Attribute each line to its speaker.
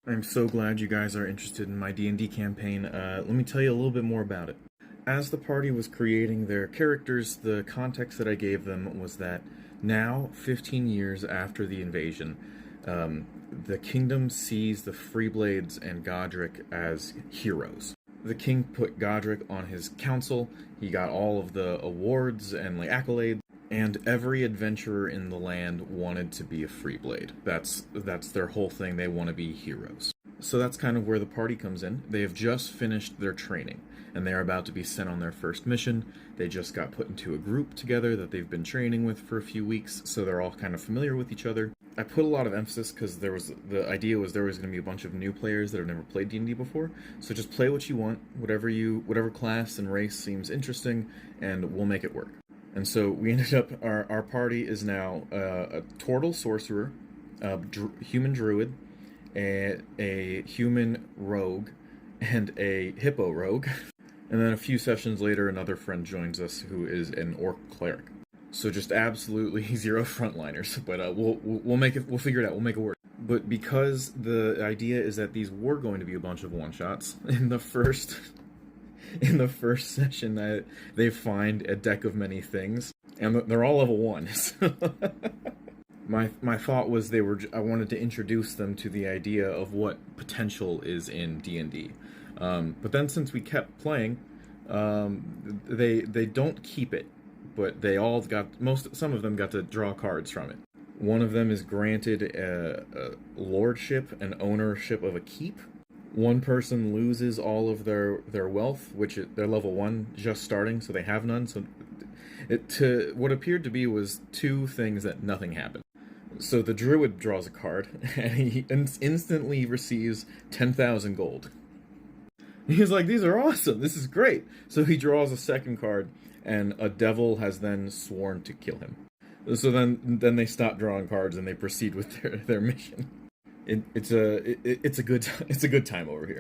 Speaker 1: I'm so glad you guys are interested in my D&D campaign. Let me tell you a little bit more about it. As the party was creating their characters, the context that I gave them was that now, 15 years after the invasion, the kingdom sees the Freeblades and Godric as heroes. The king put Godric on his council. He got all of the awards and accolades, and every adventurer in the land wanted to be a Freeblade. That's their whole thing. They want to be heroes. So that's kind of where the party comes in. They have just finished their training, and they're about to be sent on their first mission. They just got put into a group together that they've been training with for a few weeks, so they're all kind of familiar with each other. I put a lot of emphasis because the idea was there was going to be a bunch of new players that have never played D&D before. So just play what you want, whatever class and race seems interesting, and we'll make it work. And so we ended up, our party is now a Tortle Sorcerer, a human Druid, a human Rogue, and a Hippo Rogue. And then a few sessions later, another friend joins us who is an Orc Cleric. So just absolutely zero frontliners, but we'll make it. We'll figure it out. We'll make it work. But because the idea is that these were going to be a bunch of one-shots, in the first session, they find a deck of many things, and they're all level 1. So my thought was I wanted to introduce them to the idea of what potential is in D&D. But then since we kept playing, they don't keep it, but they all some of them got to draw cards from it. One of them is granted a lordship and ownership of a keep. One person loses all of their wealth, they're level 1, just starting, so they have none. So what appeared to be was two things that nothing happened. So the druid draws a card, and he instantly receives 10,000 gold. He's like, these are awesome, this is great. So he draws a second card, and a devil has then sworn to kill him. So then they stop drawing cards and they proceed with their mission. It's a good time over here.